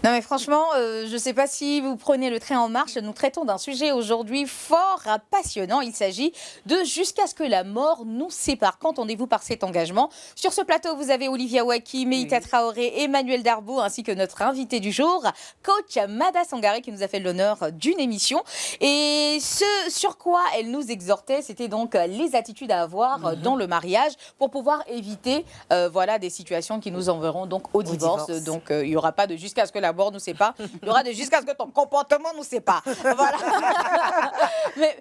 Non mais franchement, je ne sais pas si vous prenez le train en marche, nous traitons d'un sujet aujourd'hui fort passionnant. Il s'agit de Jusqu'à ce que la mort nous sépare. Qu'entendez-vous par cet engagement? Sur ce plateau, vous avez Olivia Ouaki, Meïta Traoré, Emmanuel Darboux, ainsi que notre invité du jour, coach Mada Sangaré, qui nous a fait l'honneur d'une émission. Et ce sur quoi elle nous exhortait, c'était donc les attitudes à avoir dans le mariage pour pouvoir éviter voilà, des situations qui nous enverront donc au divorce. Donc il n'y aura pas de jusqu'à ce que la mort nous sépare, il y aura de jusqu'à ce que ton comportement nous sépare. Voilà.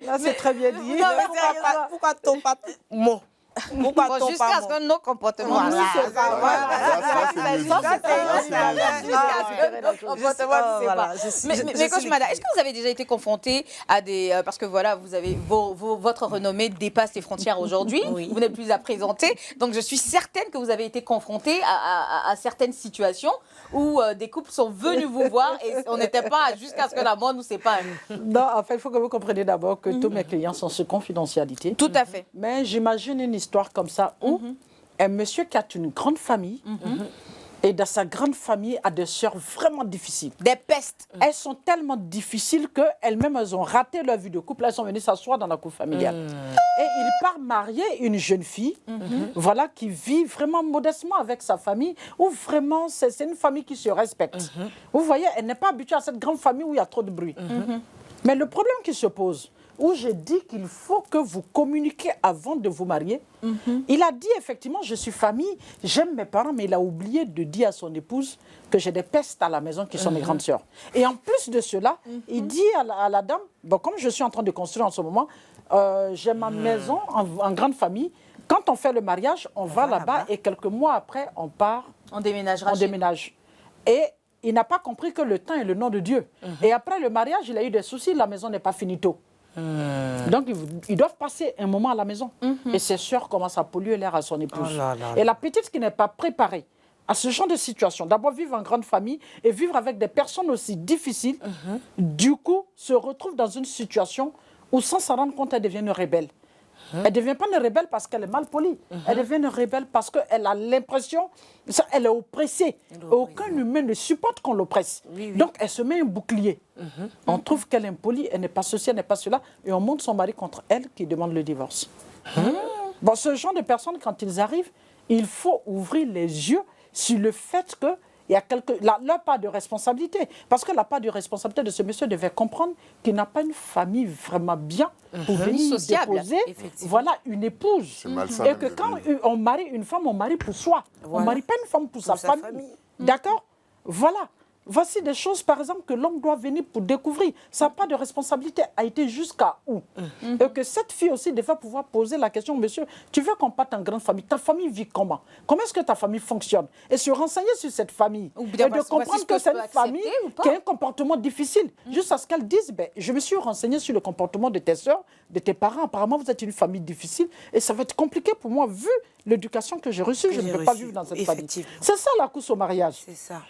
Là, c'est très bien dit. Non, mais Pourquoi ton pas mot? Pourquoi ton jusqu'à pas ce que nos comportements nous séparent. Mais coach Mada, est-ce que vous avez déjà été confronté à des... parce que voilà, vous avez votre renommée dépasse les frontières aujourd'hui, vous n'êtes plus à présenter, donc je suis certaine que vous avez été confronté à certaines situations où des couples sont venus vous voir et on n'était pas jusqu'à ce que la mort nous sépare. Non, en fait, il faut que vous compreniez d'abord que tous mes clients sont sous confidentialité. Tout à fait. Mais j'imagine une histoire comme ça où un monsieur qui a une grande famille et dans sa grande famille a des sœurs vraiment difficiles. Des pestes. Elles sont tellement difficiles qu'elles-mêmes, elles ont raté leur vie de couple. Elles sont venues s'asseoir dans la cour familiale. Et il part marier une jeune fille, voilà, qui vit vraiment modestement avec sa famille, où vraiment c'est une famille qui se respecte. Vous voyez, elle n'est pas habituée à cette grande famille où il y a trop de bruit. Mais le problème qui se pose, où j'ai dit qu'il faut que vous communiquiez avant de vous marier. Il a dit effectivement, je suis famille, j'aime mes parents, mais il a oublié de dire à son épouse que j'ai des pestes à la maison qui sont mes grandes sœurs. Et en plus de cela, il dit à la dame, bon, comme je suis en train de construire en ce moment, j'ai ma maison en grande famille. Quand on fait le mariage, on va là-bas et quelques mois après, on part. On déménagera. On déménage. Et il n'a pas compris que le temps est le nom de Dieu. Et après le mariage, il a eu des soucis, la maison n'est pas finito. Donc, ils doivent passer un moment à la maison. Et ses sœurs commencent à polluer l'air à son épouse. Et la petite qui n'est pas préparée à ce genre de situation, d'abord vivre en grande famille et vivre avec des personnes aussi difficiles, du coup, se retrouve dans une situation où, sans s'en rendre compte, elle devient une rebelle. Elle ne devient pas une rebelle parce qu'elle est mal polie. Elle devient une rebelle parce qu'elle a l'impression qu'elle est oppressée. Aucun humain ne supporte qu'on l'oppresse. Donc, elle se met un bouclier. On trouve qu'elle est impolie, elle n'est pas ceci, elle n'est pas cela. Et on monte son mari contre elle qui demande le divorce. Bon, ce genre de personnes, quand ils arrivent, il faut ouvrir les yeux sur le fait que il y a leur part de responsabilité. Parce que la part de responsabilité de ce monsieur devait comprendre qu'il n'a pas une famille vraiment bien pour venir déposer voilà, une épouse. Et que quand on marie une femme, on marie pour soi. On ne marie pas une femme pour sa famille. D'accord? Voilà. Voici des choses, par exemple, que l'homme doit venir pour découvrir. Sa part de responsabilité a été jusqu'à où? Et que cette fille aussi devait pouvoir poser la question, monsieur, tu veux qu'on parte en grande famille? Ta famille vit comment? Comment est-ce que ta famille fonctionne? Et se renseigner sur cette famille. Et de comprendre que c'est une famille qui a un comportement difficile. Juste à ce qu'elle dise, ben, je me suis renseignée sur le comportement de tes soeurs, de tes parents. Apparemment, vous êtes une famille difficile. Et ça va être compliqué pour moi, vu l'éducation que j'ai reçue. Je ne peux pas vivre dans cette famille. C'est ça la course au mariage. C'est ça.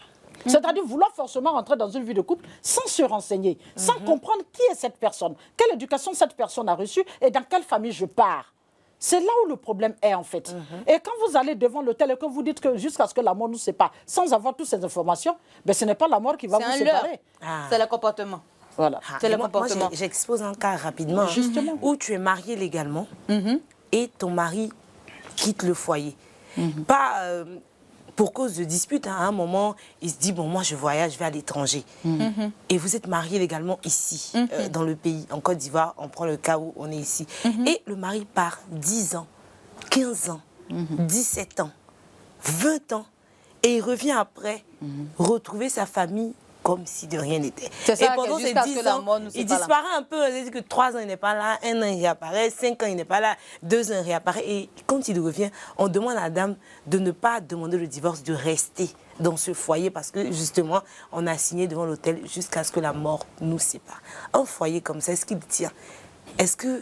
C'est-à-dire vouloir forcément rentrer dans une vie de couple sans se renseigner, sans comprendre qui est cette personne, quelle éducation cette personne a reçue et dans quelle famille je pars. C'est là où le problème est en fait. Et quand vous allez devant l'hôtel et que vous dites que jusqu'à ce que la mort nous sépare, sans avoir toutes ces informations, ben ce n'est pas la mort qui va vous séparer. C'est le comportement. Voilà. C'est le comportement. Moi, j'expose un cas rapidement. Justement. Où tu es marié légalement et ton mari quitte le foyer. Pas... pour cause de dispute, à un moment, il se dit, bon, moi, je voyage, je vais à l'étranger. Et vous êtes mariés légalement ici, dans le pays, en Côte d'Ivoire, on prend le cas où on est ici. Et le mari part 10 ans, 15 ans, 17 ans, 20 ans, et il revient après retrouver sa famille comme si de rien n'était. Et pendant ces 10 ans, il disparaît un peu. C'est-à-dire que 3 ans, il n'est pas là, 1 an, il réapparaît, 5 ans, il n'est pas là, 2 ans, il réapparaît. Et quand il revient, on demande à la dame de ne pas demander le divorce, de rester dans ce foyer parce que, justement, on a signé devant l'hôtel jusqu'à ce que la mort nous sépare. Un foyer comme ça, est-ce qu'il tient? Est-ce que...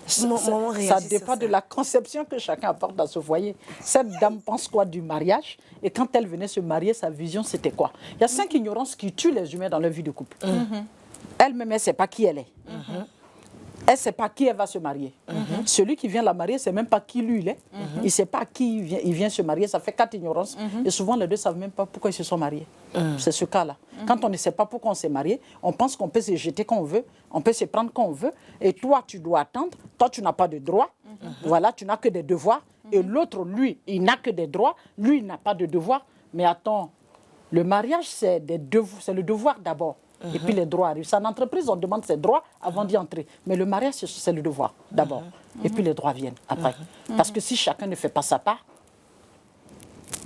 Ça dépend de la conception que chacun apporte dans ce foyer. Cette dame pense quoi du mariage? Et quand elle venait se marier, sa vision, c'était quoi? Il y a 5 ignorances qui tuent les humains dans leur vie de couple. Elle-même, elle ne sait pas qui elle est. Elle ne sait pas qui elle va se marier. Celui qui vient la marier, c'est même pas qui lui il est. Il ne sait pas qui il vient se marier. Ça fait 4 ignorances. Et souvent, les deux ne savent même pas pourquoi ils se sont mariés. C'est ce cas-là. Quand on ne sait pas pourquoi on s'est marié, on pense qu'on peut se jeter quand on veut, on peut se prendre quand on veut. Et toi, tu dois attendre. Toi, tu n'as pas de droit. Voilà, tu n'as que des devoirs. Et l'autre, lui, il n'a que des droits. Lui, il n'a pas de devoirs. Mais attends, le mariage, c'est le devoir d'abord. Et puis les droits arrivent. C'est en entreprise, on demande ses droits avant d'y entrer. Mais le mariage, c'est le devoir d'abord. Et puis les droits viennent après. Parce que si chacun ne fait pas sa part,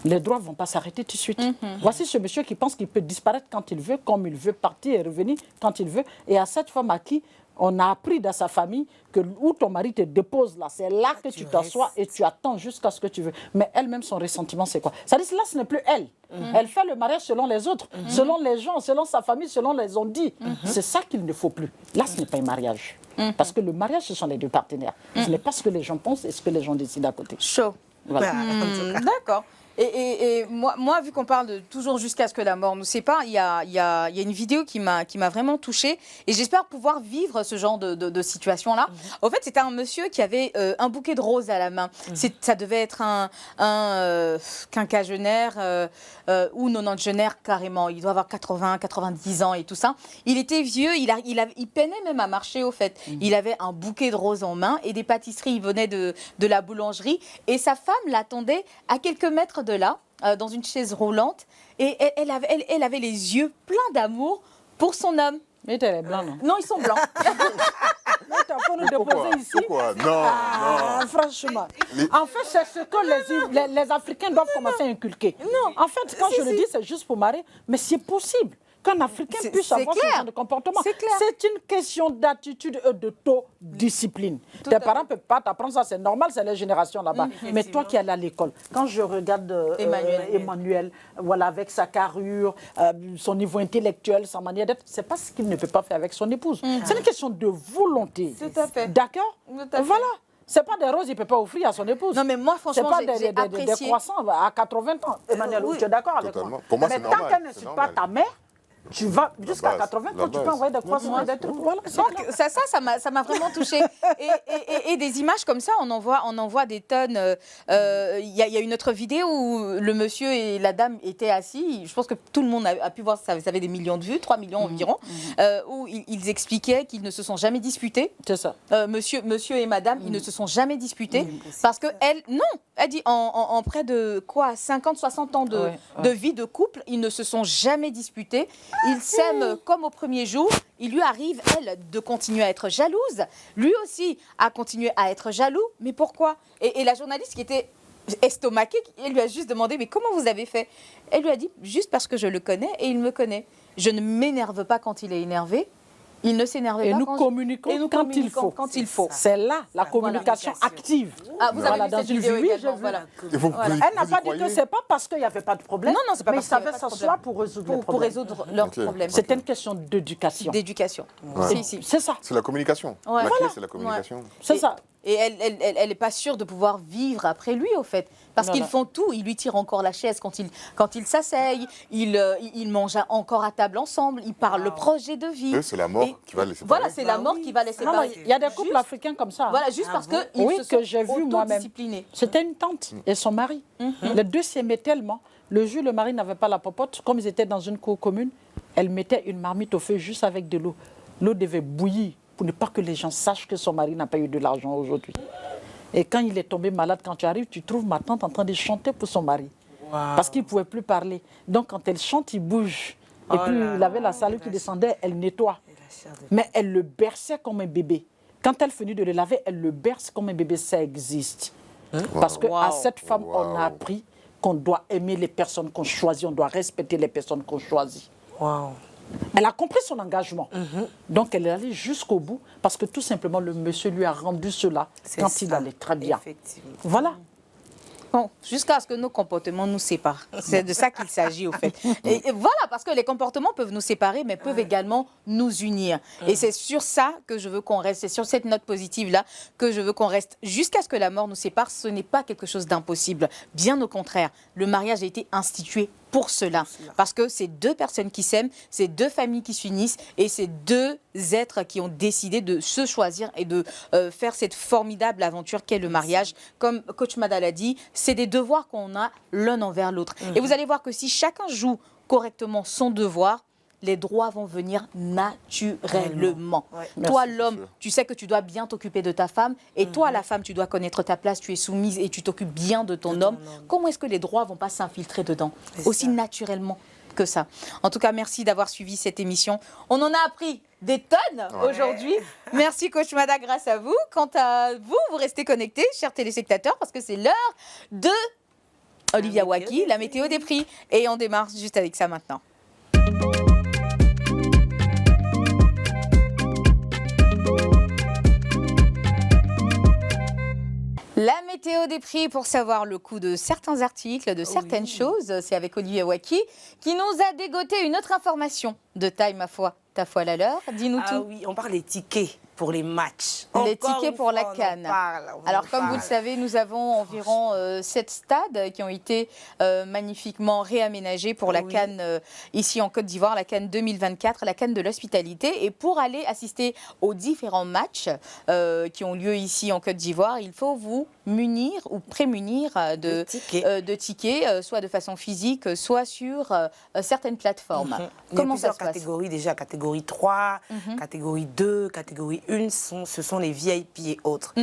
les droits ne vont pas s'arrêter tout de suite. Voici ce monsieur qui pense qu'il peut disparaître quand il veut, comme il veut, partir et revenir quand il veut. Et à cette femme à qui on a appris dans sa famille que où ton mari te dépose là, c'est là que tu t'assois et tu attends jusqu'à ce que tu veux. Mais elle-même, son ressentiment, c'est quoi? Ça dit, là, ce n'est plus elle. Elle fait le mariage selon les autres, selon les gens, selon sa famille, selon les on-dit. C'est ça qu'il ne faut plus. Là, ce n'est pas un mariage. Parce que le mariage, ce sont les deux partenaires. Ce n'est pas ce que les gens pensent et ce que les gens décident à côté. Chaud. Voilà. D'accord. Et moi, vu qu'on parle de toujours jusqu'à ce que la mort nous sépare, il y a une vidéo qui m'a vraiment touchée et j'espère pouvoir vivre ce genre de situation-là. Au fait, c'était un monsieur qui avait un bouquet de roses à la main. Ça devait être un quinquagénaire ou nonantenaire carrément. Il doit avoir 80, 90 ans et tout ça. Il était vieux, il peinait même à marcher au fait. Il avait un bouquet de roses en main et des pâtisseries. Il venait de la boulangerie et sa femme l'attendait à quelques mètres de là, dans une chaise roulante, et elle avait les yeux pleins d'amour pour son homme. Mais t'es blanc, non? Non, ils sont blancs. Mais t'as pas nous déposer ici. Pourquoi? Non. Franchement. En fait, c'est ce que les Africains doivent commencer à inculquer. Non. En fait, quand je le dis, c'est juste pour marrer, mais c'est possible qu'un Africain puisse avoir ce genre de comportement. C'est clair. C'est une question d'attitude et d'autodiscipline. Tes parents ne peuvent pas t'apprendre ça, c'est normal, c'est les générations là-bas. Mais toi qui es à l'école, quand je regarde Emmanuel, voilà, avec sa carrure, son niveau intellectuel, sa manière d'être, c'est pas ce qu'il ne peut pas faire avec son épouse. C'est une question de volonté. Tout à fait. D'accord? Voilà. C'est pas des roses, il ne peut pas offrir à son épouse. Non, mais moi, franchement, j'ai apprécié. Des croissants à 80 ans. Emmanuel, tu es d'accord avec moi? Pour moi, mais c'est tant normal. qu'elle ne suit pas ta mère, tu vas jusqu'à 80 ans, tu peux envoyer des croissants et des trucs. Voilà, donc ça m'a vraiment touchée. Et des images comme ça, on en voit des tonnes. Il y a une autre vidéo où le monsieur et la dame étaient assis. Je pense que tout le monde a pu voir ça. Ça avait des millions de vues, 3 millions environ, où ils expliquaient qu'ils ne se sont jamais disputés. C'est ça. Monsieur et madame, ils ne se sont jamais disputés. Parce que elle dit en près de 50, 60 ans de vie de couple, ils ne se sont jamais disputés. Ils s'aiment comme au premier jour. Il lui arrive, elle, de continuer à être jalouse. Lui aussi a continué à être jaloux. Mais pourquoi? Et la journaliste qui était estomaquée, elle lui a juste demandé, mais comment vous avez fait? Elle lui a dit, juste parce que je le connais et il me connaît. Je ne m'énerve pas quand il est énervé. Il ne s'énervait pas. Nous communiquons quand il faut. C'est là la communication active. Ah, vous avez vu dans cette une vidéo vidéo, également, voilà. Elle n'a pas dit que c'est pas parce qu'il n'y avait pas de problème. Non, c'est pas mais parce ils qu'il y avait savaient pas de s'asseoir problème. pour résoudre les Pour problèmes. résoudre leurs problèmes. C'était une question d'éducation. D'éducation. Ouais. C'est ça. C'est la communication. Ouais. La Voilà. clé, c'est la communication. C'est ça. Et elle n'est pas sûre de pouvoir vivre après lui, au fait. Parce qu'ils font tout. Il lui tire encore la chaise quand il s'asseye. Ils mangent encore à table ensemble. Ils parlent le projet de vie. Eux, c'est la mort qui va les séparer. Voilà, c'est la mort qui va les séparer. Il y a des couples africains comme ça. Voilà, juste parce qu'ils se sont que j'ai vu moi-même. autodisciplinés. C'était une tante et son mari. Les deux s'aimaient tellement. Le jour, le mari n'avait pas la popote. Comme ils étaient dans une cour commune, elle mettait une marmite au feu juste avec de l'eau. L'eau devait bouillir pour ne pas que les gens sachent que son mari n'a pas eu de l'argent aujourd'hui. Et quand il est tombé malade, quand tu arrives, tu trouves ma tante en train de chanter pour son mari. Wow. Parce qu'il ne pouvait plus parler. Donc quand elle chante, il bouge. Et puis il avait la salive qui descendait, elle nettoie. Mais elle le berçait comme un bébé. Quand elle finit de le laver, elle le berce comme un bébé, ça existe. Parce qu'à cette femme, on a appris qu'on doit aimer les personnes qu'on choisit, on doit respecter les personnes qu'on choisit. Wow. Elle a compris son engagement. Donc, elle est allée jusqu'au bout parce que tout simplement, le monsieur lui a rendu cela quand il allait très bien. Voilà. Bon, jusqu'à ce que nos comportements nous séparent. C'est de ça qu'il s'agit, au fait. Et voilà, parce que les comportements peuvent nous séparer, mais peuvent également nous unir. Et c'est sur ça que je veux qu'on reste. C'est sur cette note positive-là que je veux qu'on reste jusqu'à ce que la mort nous sépare. Ce n'est pas quelque chose d'impossible. Bien au contraire, le mariage a été institué pour cela. Parce que c'est deux personnes qui s'aiment, c'est deux familles qui s'unissent et c'est deux êtres qui ont décidé de se choisir et de faire cette formidable aventure qu'est le mariage. Comme Coach Mada l'a dit, c'est des devoirs qu'on a l'un envers l'autre. Et vous allez voir que si chacun joue correctement son devoir, les droits vont venir naturellement. Ouais. Toi, Merci, l'homme, tu sais que tu dois bien t'occuper de ta femme. Et toi, la femme, tu dois connaître ta place. Tu es soumise et tu t'occupes bien de ton homme. Comment est-ce que les droits vont pas s'infiltrer dedans aussi naturellement que ça? En tout cas, merci d'avoir suivi cette émission. On en a appris des tonnes aujourd'hui. Merci Coach Mada, grâce à vous. Quant à vous, vous restez connectés, chers téléspectateurs, parce que c'est l'heure de Olivia Waki, la météo des prix. Et on démarre juste avec ça maintenant. La météo des prix pour savoir le coût de certains articles, de certaines choses. C'est avec Olivier Waki qui nous a dégoté une autre information de taille, ma foi. Ta foi la leur, dis-nous tout. Ah oui, on parle des tickets pour les matchs. Les tickets pour la CAN. Alors, comme vous le savez, nous avons environ 7 stades qui ont été magnifiquement réaménagés pour la CAN ici en Côte d'Ivoire, la CAN 2024, la CAN de l'hospitalité. Et pour aller assister aux différents matchs qui ont lieu ici en Côte d'Ivoire, il faut vous munir ou prémunir de tickets, soit de façon physique, soit sur certaines plateformes. Comment ça se passe? Catégories déjà, catégorie 3, catégorie 2, catégorie 1, ce sont les VIP et autres.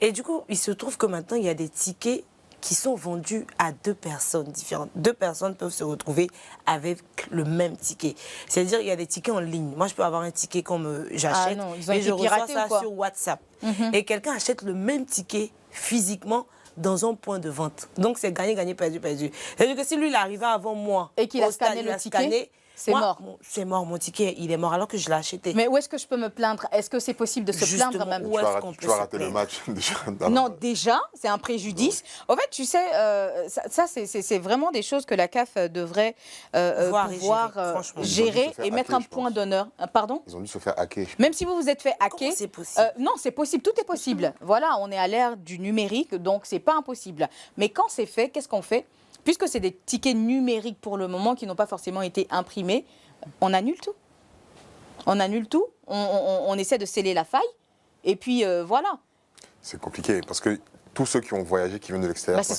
Et du coup, il se trouve que maintenant, il y a des tickets qui sont vendus à 2 personnes différentes. 2 personnes peuvent se retrouver avec le même ticket. C'est-à-dire, il y a des tickets en ligne. Moi, je peux avoir un ticket comme j'achète et je reçois ça sur WhatsApp. Et quelqu'un achète le même ticket physiquement dans un point de vente. Donc, c'est gagné, gagné, perdu, perdu. C'est-à-dire que si lui, il arrivait avant moi et qu'il a scanné le ticket, c'est mort. C'est mort, mon ticket, il est mort alors que je l'ai acheté. Mais où est-ce que je peux me plaindre? Est-ce que c'est possible de se plaindre même? Où est-ce qu'on peut Tu vas se rater le plaindre? match déjà. Non, déjà, c'est un préjudice. En fait, tu sais, ça c'est vraiment des choses que la CAF devrait pouvoir gérer et mettre un point d'honneur. Pardon? Ils ont dû se faire hacker. Même si vous vous êtes fait hacker. Comment c'est possible? Non, c'est possible, tout est possible. Voilà, on est à l'ère du numérique, donc c'est pas impossible. Mais quand c'est fait, qu'est-ce qu'on fait? Puisque c'est des tickets numériques pour le moment qui n'ont pas forcément été imprimés, on annule tout. On annule tout, on essaie de sceller la faille, et puis voilà. C'est compliqué parce que tous ceux qui ont voyagé, qui viennent de l'extérieur, ce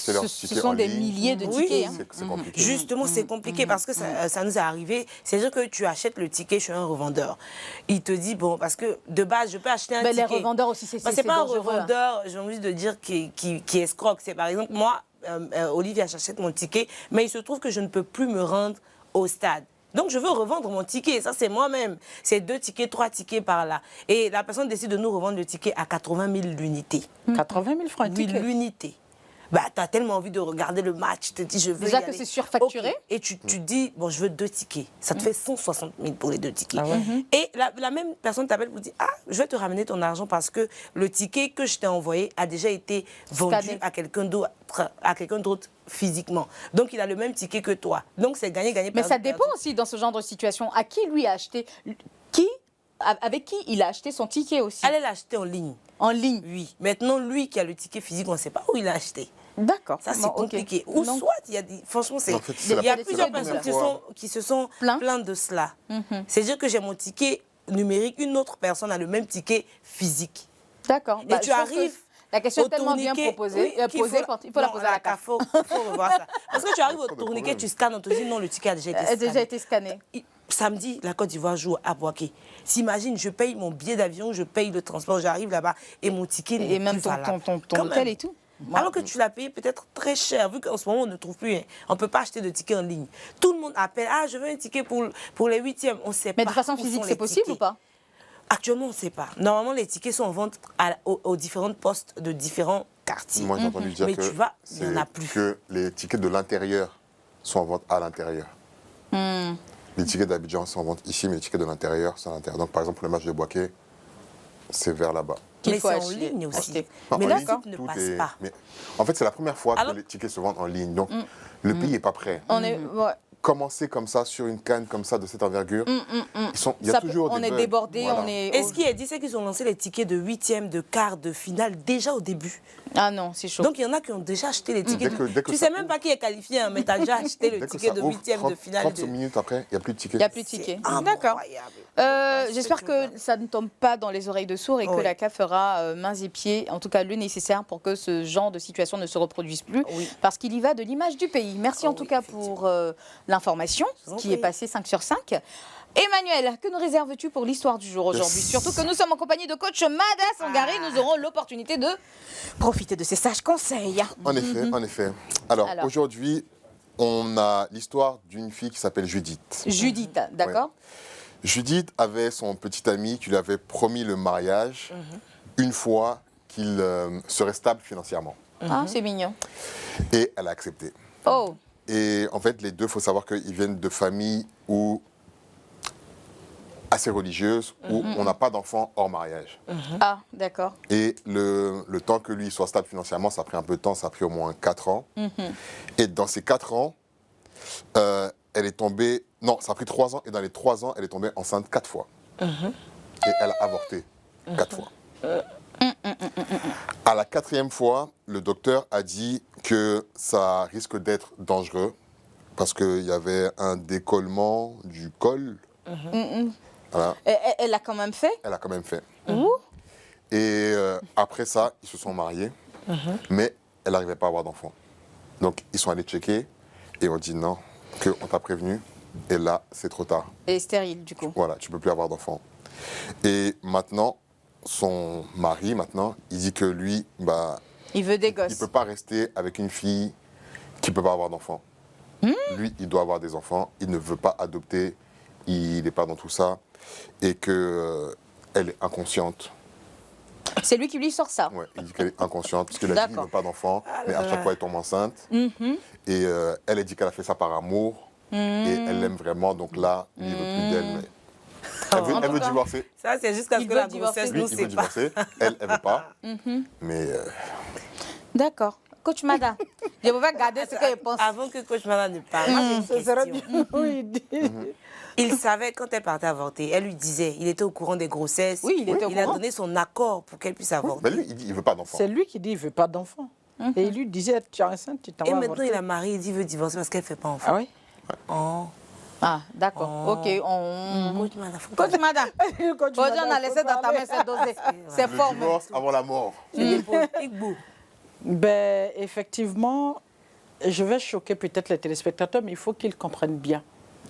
sont des milliers de tickets. Oui, c'est compliqué. Justement, c'est compliqué parce que ça nous est arrivé. C'est-à-dire que tu achètes le ticket chez un revendeur. Il te dit, bon, parce que de base, je peux acheter un ticket. Les revendeurs aussi, c'est pas un dangereux. revendeur, j'ai envie de dire, qui escroque. C'est par exemple, moi, Olivia, j'achète mon ticket, mais il se trouve que je ne peux plus me rendre au stade. Donc, je veux revendre mon ticket. Ça, c'est moi-même. C'est 2 tickets, 3 tickets par là. Et la personne décide de nous revendre le ticket à 80 000 l'unité. 80 000 francs un Oui, ticket. l'unité. Bah, tu as tellement envie de regarder le match, tu te dis, je veux Déjà y que aller. c'est surfacturé. Okay. Et tu dis, bon, je veux 2 tickets. Ça te fait 160 000 pour les 2 tickets. Ah ouais. Et la même personne t'appelle pour dire, ah, je vais te ramener ton argent parce que le ticket que je t'ai envoyé a déjà été vendu Scanné. à quelqu'un d'autre physiquement. Donc, il a le même ticket que toi. Donc, c'est gagné, gagné, Mais perdu, ça dépend perdu. aussi dans ce genre de situation. À qui lui a acheté avec qui il a acheté son ticket aussi? Allez l'acheter en ligne. En ligne. Oui. Maintenant, lui qui a le ticket physique, on ne sait pas où il l'a acheté. D'accord. Ça, c'est Bon, ok. compliqué. Ou Donc, soit, il y a franchement, En fait, il y a la plusieurs première personnes fois. qui se sont Plaints. plaintes de cela. C'est-à-dire que j'ai mon ticket numérique, une autre personne a le même ticket physique. D'accord. Et Bah, tu je pense que arrives la question au est tellement bien tourniquet, posée. oui, Il faut la poser à la CAF. Il faut revoir ça. Parce que tu arrives au Pas de tourniquet, problème. tu scannes, on te dit non, le ticket a déjà été Elle a scanné. déjà été scannée. Samedi, la Côte d'Ivoire joue à Boaké. S'imagine, je paye mon billet d'avion, je paye le transport, j'arrive là-bas et mon ticket n'est Et même plus valable. ton Quand hôtel même. et tout. Alors que tu l'as payé peut-être très cher, vu qu'en ce moment, on ne trouve plus. On ne peut pas acheter de tickets en ligne. Tout le monde appelle, ah, je veux un ticket pour les 8e. On ne sait Mais pas. de façon où physique, sont c'est les possible tickets. ou pas? Actuellement, on ne sait pas. Normalement, les tickets sont en vente aux différents postes de différents quartiers. Moi, j'ai entendu dire Mais que tu vois, il n'y en a c'est plus. que les tickets de l'intérieur sont en vente à l'intérieur. Les tickets d'Abidjan sont en vente ici, mais les tickets de l'intérieur sont à l'intérieur. Donc, par exemple, pour le match de Boaké, c'est vers là-bas. Qu'il Mais faut c'est en acheter. ligne aussi. Acheter. Non, Mais en le ligne, site ne tout passe est- pas. mais en fait, c'est la première fois Alors- que les tickets se vendent en ligne. Donc, le pays n'est pas prêt. On est, ouais. commencer comme ça, sur une canne comme ça, de cette envergure, il y a Ça toujours on des est bugs. débordé, Voilà. on est... Et ce qui est dit, c'est qu'ils ont lancé les tickets de 8e, de quart, de finale déjà au début. Ah non, c'est chaud. Donc il y en a qui ont déjà acheté les tickets. Dès que Tu ça sais même ouvre. pas qui est qualifié, hein, mais tu as déjà acheté le Dès que ticket ça de ouvre, 8e, de finale. 30 minutes après, il n'y a plus de ticket. Il n'y a plus de tickets. D'accord. J'espère que ça ne tombe pas dans les oreilles de sourds et que Oui. la CAF fera mains et pieds, en tout cas le nécessaire pour que ce genre de situation ne se reproduise plus, Oui. parce qu'il y va de l'image du pays. Merci en tout cas pour l'information vous en qui est prie. passée 5 sur 5. Emmanuel, que nous réserves-tu pour l'histoire du jour aujourd'hui? Yes. Surtout que nous sommes en compagnie de coach Mada Sangari, nous aurons l'opportunité de profiter de ces sages conseils. En effet, en effet. Alors. Alors. Aujourd'hui, on a l'histoire d'une fille qui s'appelle Judith. Judith, d'accord? Judith avait son petit ami qui lui avait promis le mariage une fois qu'il serait stable financièrement. Ah, c'est mignon. Et elle a accepté. Oh, Et en fait, les deux, il faut savoir qu'ils viennent de familles assez religieuses, où on n'a pas d'enfants hors mariage. ah, d'accord. Et le temps que lui soit stable financièrement, ça a pris un peu de temps, ça a pris au moins 4 ans. Et dans ces 4 ans, elle est tombée... Non, ça a pris 3 ans, et dans les 3 ans, elle est tombée enceinte 4 fois. Et elle a avorté 4 fois. À la 4e fois, le docteur a dit que ça risque d'être dangereux parce qu'il y avait un décollement du col. Voilà, Elle l'a quand même fait? elle a quand même fait. Ouh. Et après ça, ils se sont mariés, mais elle n'arrivait pas à avoir d'enfant. Donc, ils sont allés checker et on dit non, qu'on t'a prévenu. Et là, c'est trop tard. Elle est stérile, du coup. Voilà, tu ne peux plus avoir d'enfant. Et maintenant, son mari, il dit que lui, Il veut des il ne gosses. peut pas rester avec une fille qui ne peut pas avoir d'enfant. Lui, il doit avoir des enfants, il ne veut pas adopter, il n'est pas dans tout ça. Et qu'elle est inconsciente. C'est lui qui lui sort ça. Ouais, il dit qu'elle est inconsciente, parce qu'il a dit qu'il ne D'accord. veut pas d'enfant, mais à chaque fois, elle tombe enceinte. Et elle a dit qu'elle a fait ça par amour, et elle l'aime vraiment, donc là, lui, il ne veut plus d'elle. Mais... Elle veut divorcer. Ça, c'est jusqu'à ce Il que veut la divorcer. grossesse Lui, nous il veut sépare. divorcer. Elle ne veut pas. Mais D'accord. Coach Mada, je vais regarder ce qu'elle pense. Avant que Coach Mala ne parle, moi, j'ai une Ce serait question. bien. Oui, dis. Il savait quand elle partait avorter. Elle lui disait, il était au courant des grossesses. Oui, il était au Il a courant. donné son accord pour qu'elle puisse avorter. mais lui, il dit qu'il ne veut pas d'enfant. C'est lui qui dit qu'il ne veut pas d'enfant. Et il lui disait, tu es enceinte, tu t'en Et vas maintenant, avorter. il a marié, il dit qu'il veut divorcer parce qu'elle ne fait pas enfant. Ah oui. Oh. Ah, d'accord. Ok, on... Coach Mala, faut Coach Mada, Coach aujourd'hui on a Mada, laissé faut dans ta parler. main cette dosée. C'est Le fort. divorce avant la mort. Ben, effectivement, je vais choquer peut-être les téléspectateurs, mais il faut qu'ils comprennent bien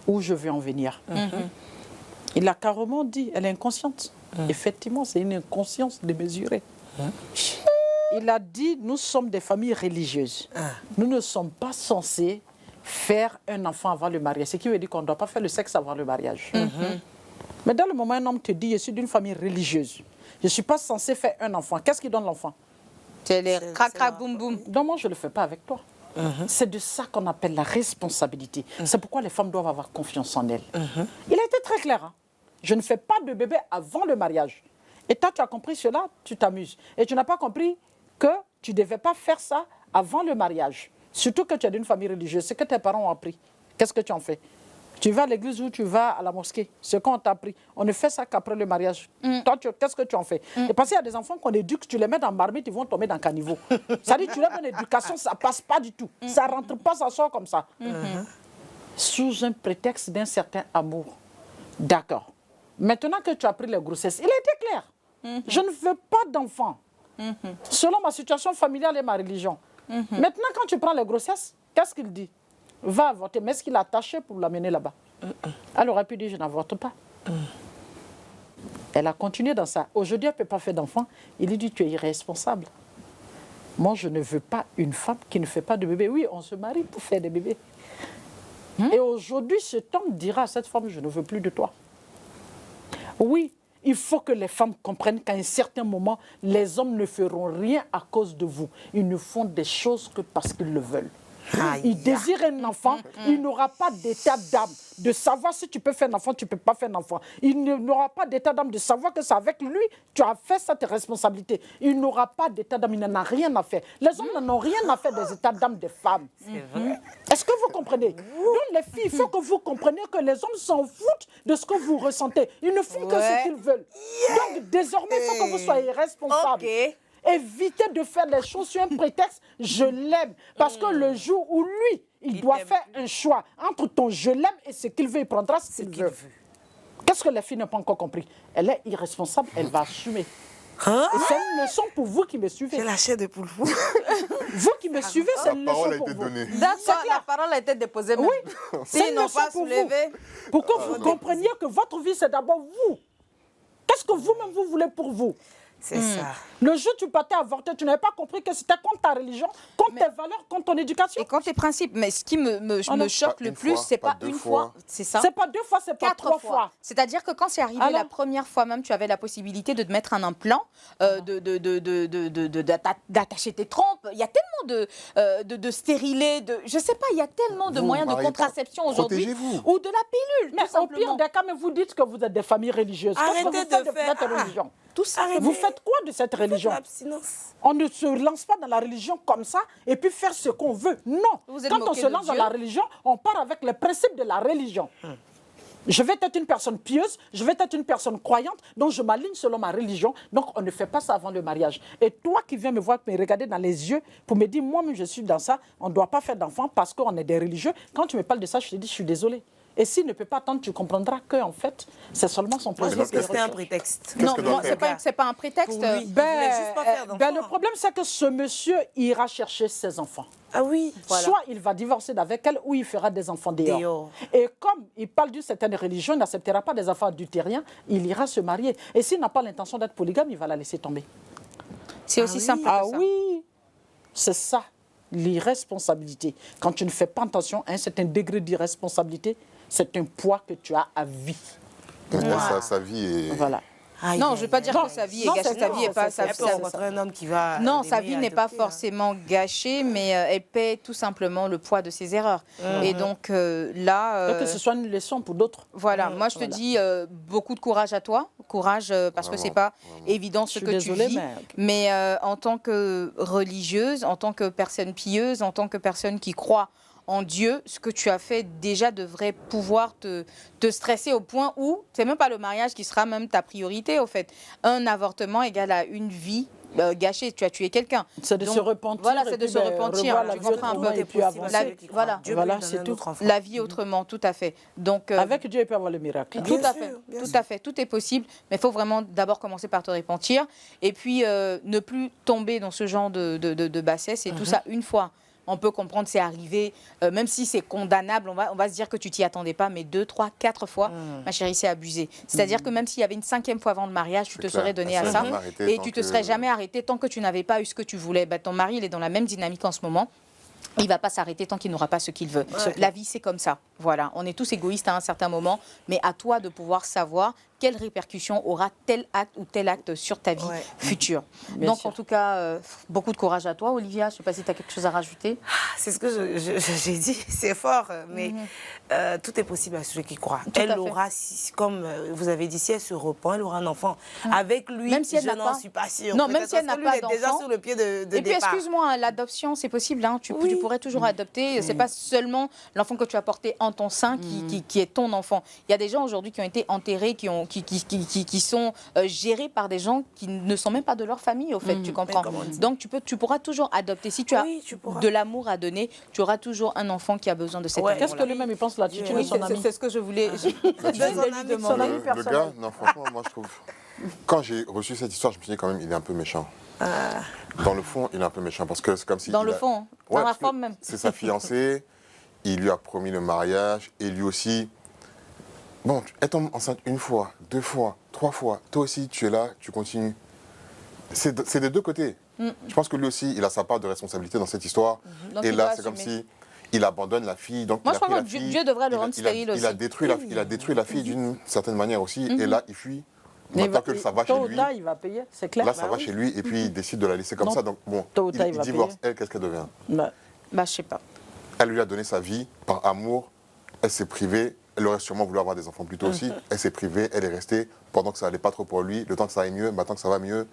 où je veux en venir. Il a carrément dit, elle est inconsciente. Effectivement, c'est une inconscience démesurée. Il a dit, nous sommes des familles religieuses. Nous ne sommes pas censés faire un enfant avant le mariage. Ce qui veut dire qu'on ne doit pas faire le sexe avant le mariage. Mais dans le moment où un homme te dit, je suis d'une famille religieuse, je ne suis pas censé faire un enfant, qu'est-ce qui donne l'enfant? C'est les C'est cracra là. boum boum. Donc moi, je ne le fais pas avec toi. C'est de ça qu'on appelle la responsabilité. C'est pourquoi les femmes doivent avoir confiance en elles. Il a été très clair. Hein. Je ne fais pas de bébé avant le mariage. Et toi, tu as compris cela, tu t'amuses. Et tu n'as pas compris que tu ne devais pas faire ça avant le mariage. Surtout que tu es d'une famille religieuse. C'est que tes parents ont appris. Qu'est-ce que tu en fais? Tu vas à l'église ou tu vas à la mosquée. Ce qu'on t'a appris. On ne fait ça qu'après le mariage. Toi, qu'est-ce que tu en fais? Et parce qu'il y a des enfants qu'on éduque, tu les mets dans marmite, ils vont tomber dans caniveau. Ça dit, tu leur donnes l'éducation, ça ne passe pas du tout. Ça ne rentre pas, ça sort comme ça. Sous un prétexte d'un certain amour. D'accord. Maintenant que tu as pris les grossesses, il a été clair. Je ne veux pas d'enfant. Selon ma situation familiale et ma religion. Maintenant, quand tu prends les grossesses, qu'est-ce qu'il dit? Va avorter. Mais est-ce qu'il a attaché pour l'amener là-bas? Elle aurait pu dire, je n'avorte pas. Elle a continué dans ça. Aujourd'hui, elle ne peut pas faire d'enfant. Il lui dit, tu es irresponsable. Moi, je ne veux pas une femme qui ne fait pas de bébé. Oui, on se marie pour faire des bébés. Et aujourd'hui, cet homme dira à cette femme, je ne veux plus de toi. Oui, il faut que les femmes comprennent qu'à un certain moment, les hommes ne feront rien à cause de vous. Ils ne font des choses que parce qu'ils le veulent. Il désire un enfant, il n'aura pas d'état d'âme de savoir si tu peux faire un enfant, tu ne peux pas faire un enfant. Il n'aura pas d'état d'âme de savoir que c'est avec lui tu as fait cette responsabilité. Il n'aura pas d'état d'âme, il n'en a rien à faire. Les hommes n'en ont rien à faire des états d'âme des femmes. C'est vrai. Est-ce que vous comprenez? Donc les filles, il faut que vous compreniez que les hommes s'en foutent de ce que vous ressentez. Ils ne font que ce qu'ils veulent. Donc désormais, il faut que vous soyez responsables. Ok. Évitez de faire les choses sur un prétexte « je l'aime ». Parce que le jour où lui, il doit t'aime faire un choix entre ton « je l'aime » et ce qu'il veut, il prendra ce qu'il veut. Qu'est-ce que les filles n'ont pas encore compris? Elle est irresponsable, elle va assumer. Hein? Et c'est une leçon pour vous qui me suivez. J'ai la chair de poule. Vous qui me suivez, c'est La une parole leçon a pour été vous. donnée. D'accord, la parole a été déposée. Même. Oui, c'est S'ils une n'ont leçon pas pour vous. soulevé. Pour que vous compreniez que votre vie, c'est d'abord vous. Qu'est-ce que vous-même, vous voulez pour vous? C'est ça. Le jour où tu partais avorter, tu n'avais pas compris que c'était contre ta religion, contre tes valeurs, contre ton éducation. Et contre tes principes. Mais ce qui me choque Pas le une plus, fois, c'est pas pas deux une fois. fois. C'est ça. C'est pas 2 fois, c'est pas 4 3 fois. C'est-à-dire que quand c'est arrivé Alors la première fois même, tu avais la possibilité de te mettre un implant, d'attacher tes trompes. Il y a tellement de stérilés, je sais pas, il y a tellement de Vous, moyens de mariez pas. contraception aujourd'hui. Protégez-vous. Ou de la pilule, Mais tout au pire simplement. des cas, mais vous dites que vous êtes des familles religieuses. Qu'est-ce que Arrêtez vous faites de de faire- cette religion? Tout ça. Arrêtez. Vous faites quoi de cette religion? L'abstinence. On ne se lance pas dans la religion comme ça et puis faire ce qu'on veut. Non. Vous êtes Quand on moqué se de lance dans Dieu. la religion, on part avec les principes de la religion. Je vais être une personne pieuse, je vais être une personne croyante, donc je m'aligne selon ma religion. Donc on ne fait pas ça avant le mariage. Et toi qui viens me voir, me regarder dans les yeux pour me dire, moi-même je suis dans ça, on ne doit pas faire d'enfants parce qu'on est des religieux. Quand tu me parles de ça, je te dis, je suis désolée. Et s'il ne peut pas attendre, tu comprendras qu'en fait, c'est seulement son Moi, je plaisir. pense que qu'il c'était un recherche. prétexte. Non, que doit moi, faire c'est pas un prétexte. Pour lui. Il voulait juste pas faire d'enfant. Le problème, c'est que ce monsieur ira chercher ses enfants. Ah oui. Soit il va divorcer avec elle ou il fera des enfants dehors. Dehors. Et comme il parle d'une certaine religion, il n'acceptera pas des enfants adultériens, il ira se marier. Et s'il n'a pas l'intention d'être polygame, il va la laisser tomber. C'est aussi simple que Ah ça. oui, c'est ça, l'irresponsabilité. Quand tu ne fais pas attention à un certain degré d'irresponsabilité, c'est un poids que tu as à vie. Sa vie est... Voilà. Aïe, Non, aïe, je ne veux pas aïe. dire Non, que sa vie non, est gâchée. c'est- Sa vie est non, pas. c'est- Elle peut rencontrer un homme qui va. Non, sa vie l'aimer, n'est pas adopter, hein. forcément gâchée, mais elle paie tout simplement le poids de ses erreurs. Et donc là, Donc que ce soit une leçon pour d'autres. voilà, moi je te dis beaucoup de courage à toi, courage parce que c'est pas évident ce Je suis que désolée, tu vis, mais en tant que religieuse, en tant que personne pieuse, en tant que personne qui croit en Dieu, ce que tu as fait déjà devrait pouvoir te stresser au point où c'est même pas le mariage qui sera même ta priorité au fait. Un avortement égale à une vie gâchée, tu as tué quelqu'un. C'est de Donc, se repentir. voilà, et c'est de puis, se repentir, revoir la tu vie comprends un autrement peu, et puis avancer. Voilà. Dieu Voilà, peut lui c'est donner tout. un autre enfant. La vie autrement, tout à fait. Donc Avec Dieu, il peut avoir le miracle. tout Bien à sûr, fait, bien tout sûr. à fait, tout est possible, mais il faut vraiment d'abord commencer par te repentir et puis ne plus tomber dans ce genre de bassesse et tout ça une fois. On peut comprendre, c'est arrivé, même si c'est condamnable, on va se dire que tu t'y attendais pas, mais 2, 3, 4 fois, ma chérie, c'est abusé. C'est-à-dire que même s'il y avait une 5e fois avant le mariage, tu te clair. serais donné Elle à serait ça jamais arrêtée et tant tu te que- serais jamais arrêté tant que tu n'avais pas eu ce que tu voulais. Bah, ton mari, il est dans la même dynamique en ce moment. Il ne va pas s'arrêter tant qu'il n'aura pas ce qu'il veut. La vie, c'est comme ça. Voilà, on est tous égoïstes à un certain moment, mais à toi de pouvoir savoir quelles répercussions aura tel acte ou tel acte sur ta vie future. Bien Donc, sûr. en tout cas, beaucoup de courage à toi, Olivia. Je ne sais pas si tu as quelque chose à rajouter. C'est ce que j'ai dit, c'est fort, mais tout est possible à celui qui croit. à Elle fait. aura, comme vous avez dit, si elle se repent, elle aura un enfant. Avec lui, Même si elle je n'a n'en pas. suis pas sûre. Non, même Peut-être si elle parce n'a que lui, pas il est déjà d'enfant. sur le pied de Et puis, départ. excuse-moi, l'adoption, c'est possible. Hein. Tu pourrais toujours adopter. C'est pas seulement l'enfant que tu as porté en ton sein qui est ton enfant. Il y a des gens aujourd'hui qui ont été enterrés, qui sont gérés par des gens qui ne sont même pas de leur famille, au fait. Tu comprends? comme on dit. Donc, tu pourras toujours adopter. Si tu as Oui, tu pourras. de l'amour à donner, tu auras toujours un enfant qui a besoin de cet Ouais. amour. Qu'est-ce que lui-même il pense là-dessus? Tu Oui, es son ami. c'est ce que je voulais. Son ami, Son ami Le personnel. gars, non, franchement, moi je trouve. Quand j'ai reçu cette histoire, je me suis dit quand même, il est un peu méchant. Dans le fond, il est un peu méchant parce que c'est comme si. Dans il le a- fond, Ouais, dans la parce que forme même. C'est sa fiancée, il lui a promis le mariage et lui aussi. Bon, elle tombe enceinte une fois, 2 fois, 3 fois. Toi aussi, tu es là, tu continues. C'est des deux côtés. Je pense que lui aussi, il a sa part de responsabilité dans cette histoire. Donc, Et il là, doit c'est comme assumer. si il abandonne la fille. Donc Moi, il je a pris pense la que fille, Dieu devrait le il a- rendre il a- stérile il a aussi. détruit la fille d'une certaine manière aussi. Et là, il fuit. Maintenant que ça va chez Tôt ou lui. tard, il va payer, c'est clair. Là, ça va chez lui et puis il décide de la laisser comme Non. ça. Donc, bon, Tôt ou tard, il il va divorce. payer. Elle, qu'est-ce qu'elle devient? Bah, Bah, je sais pas. Elle lui a donné sa vie par amour. Elle s'est privée. Elle aurait sûrement voulu avoir des enfants plus tôt aussi. Elle s'est privée. Elle est restée pendant que ça allait pas trop pour lui. Le temps que ça aille mieux, maintenant que ça va mieux.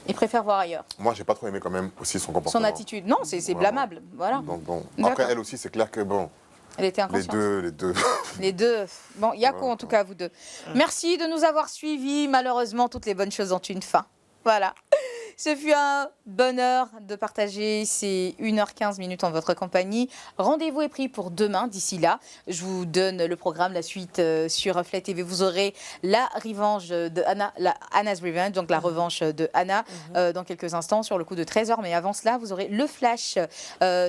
Il préfère voir ailleurs. Moi, j'ai pas trop aimé quand même aussi son comportement. Son attitude. Non, c'est Vraiment. blâmable. Voilà. Donc bon. D'accord. Après, elle aussi, c'est clair que bon. Elle était Les inconsciente. deux. Les deux. Bon, Yako, en tout cas, vous deux. Merci de nous avoir suivis. Malheureusement, toutes les bonnes choses ont une fin. Voilà. Ce fut un bonheur de partager ces 1h15 en votre compagnie. Rendez-vous est pris pour demain. D'ici là, je vous donne le programme, la suite sur Reflet TV. Vous aurez la revanche de Anna, Anna's Revenge, donc la revanche de Anna dans quelques instants sur le coup de 13h. Mais avant cela, vous aurez le flash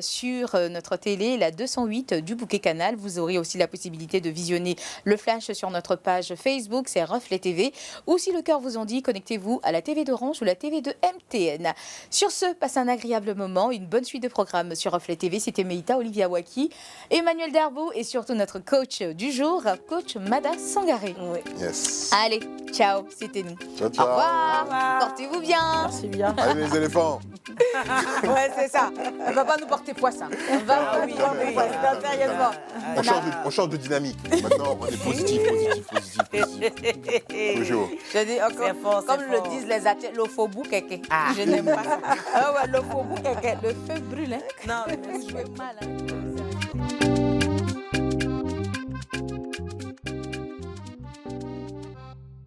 sur notre télé, la 208 du Bouquet Canal. Vous aurez aussi la possibilité de visionner le flash sur notre page Facebook, c'est Reflet TV. Ou si le cœur vous en dit, connectez-vous à la TV d'Orange ou la TV de MTN. Sur ce, passez un agréable moment, une bonne suite de programmes sur Reflet TV. C'était Meïta, Olivia Waki, Emmanuel Darbo et surtout notre coach du jour, coach Mada Sangaré. Oui. Yes. Allez, ciao, c'était nous. Ciao, Au ciao. revoir, portez-vous bien. Merci bien. Allez les éléphants. Ouais, c'est ça. On va pas nous porter poisson. On va pas nous porter poisson, sérieusement. On change de dynamique. Maintenant, on est positif. Toujours. Je dis encore, C'est fort, comme c'est le fort. disent les athlètes, le faux bout kéké. Je n'aime pas ça. Ah ouais, le faux bout kéké. Le feu brûle, hein. Non, mais Vous jouez mal, hein.